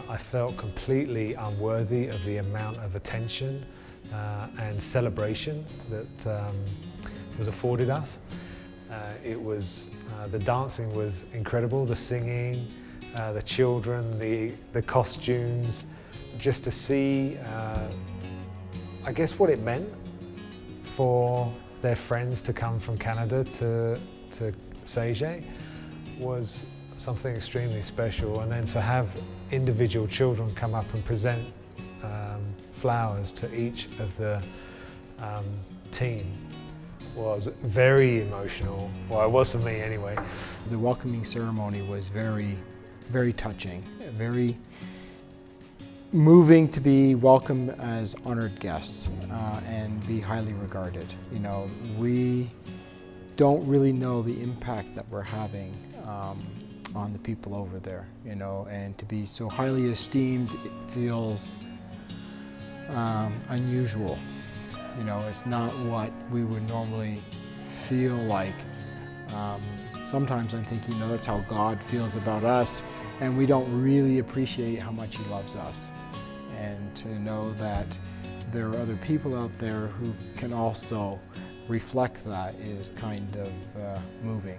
I felt completely unworthy of the amount of attention and celebration that was afforded us. The dancing was incredible, the singing, the children, the costumes, just to see, I guess, what it meant for their friends to come from Canada to Seje was something extremely special. And then to have individual children come up and present flowers to each of the team was very emotional. Well, it was for me anyway. The welcoming ceremony was very, very touching, very moving to be welcomed as honored guests and be highly regarded. You know, we don't really know the impact that we're having on the people over there, you know, and to be so highly esteemed, it feels unusual. You know, it's not what we would normally feel like. Sometimes I'm thinking, you know, that's how God feels about us, and we don't really appreciate how much He loves us. And to know that there are other people out there who can also reflect that is kind of moving.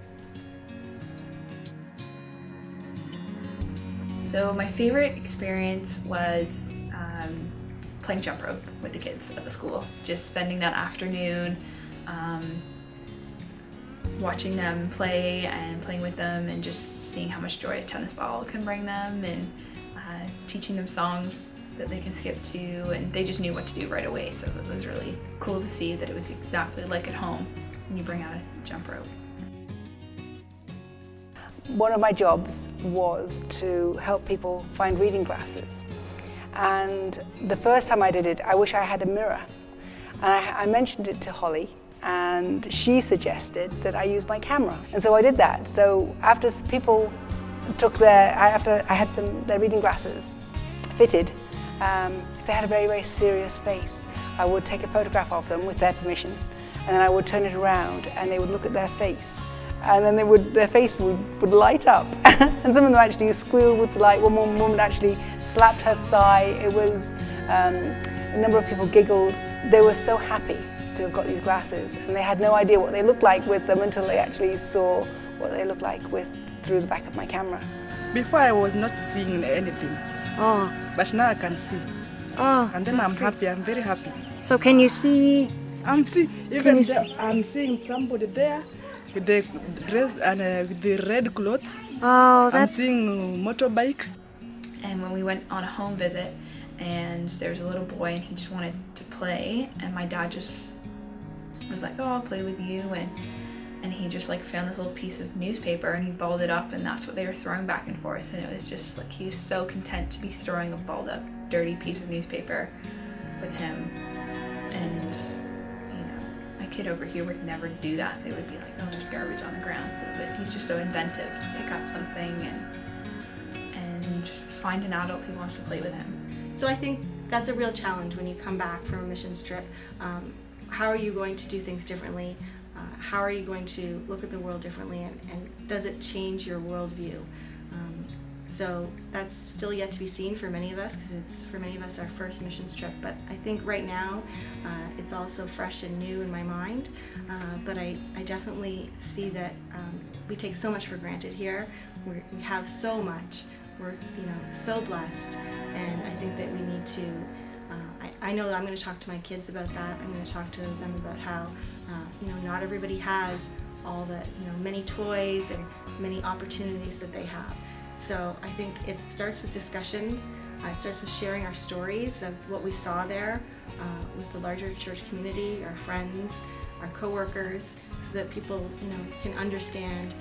So my favorite experience was playing jump rope with the kids at the school. Just spending that afternoon watching them play and playing with them and just seeing how much joy a tennis ball can bring them, and teaching them songs that they can skip to, and they just knew what to do right away. So it was really cool to see that it was exactly like at home when you bring out a jump rope. One of my jobs was to help people find reading glasses. And the first time I did it, I wish I had a mirror. And I mentioned it to Holly, and she suggested that I use my camera. And so I did that. So after people took after I had their reading glasses fitted, if they had a very, very serious face, I would take a photograph of them with their permission, and then I would turn it around and they would look at their face. And then their face would light up. And some of them actually squealed with delight. One woman actually slapped her thigh. It was, a number of people giggled. They were so happy to have got these glasses, and they had no idea what they looked like with them until they actually saw what they looked like through the back of my camera. Before I was not seeing anything, but now I can see. And then I'm happy, I'm very happy. So can you see? I'm seeing somebody there with the dress and with the red cloth. Oh, I'm seeing a motorbike. And when we went on a home visit, and there was a little boy and he just wanted to play, and my dad just was like, oh, I'll play with you, and he just like found this little piece of newspaper and he balled it up, and that's what they were throwing back and forth. And it was just like, he was so content to be throwing a balled up dirty piece of newspaper with him. And you know, my kid over here would never do that. They would be like, oh, there's garbage on the ground. But he's just so inventive to pick up something and find an adult who wants to play with him. So I think that's a real challenge when you come back from a missions trip. How are you going to do things differently? How are you going to look at the world differently, and does it change your worldview? So that's still yet to be seen for many of us, because it's for many of us our first missions trip. But I think right now it's also fresh and new in my mind. But I definitely see that we take so much for granted here. We have so much. We're so blessed, and I think that we need to. I know that I'm going to talk to my kids about that. I'm going to talk to them about how not everybody has all the many toys and many opportunities that they have. So I think it starts with discussions. It starts with sharing our stories of what we saw there with the larger church community, our friends, our coworkers, so that people can understand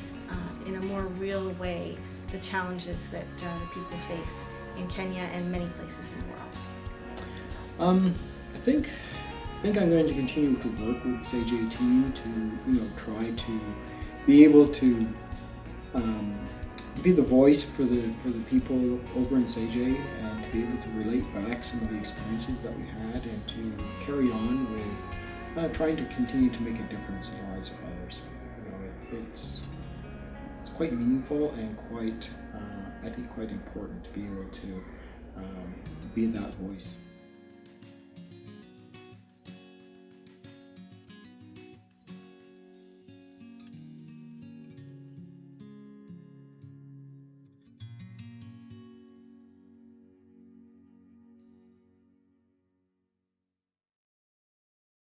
in a more real way the challenges that the people face in Kenya and many places in the world. I think I'm going to continue to work with the Seje team to try to be able to be the voice for the people over in Seje, and to be able to relate back some of the experiences that we had, and to carry on with trying to continue to make a difference in the lives of others. It's quite meaningful and quite, I think, quite important to be able to be that voice.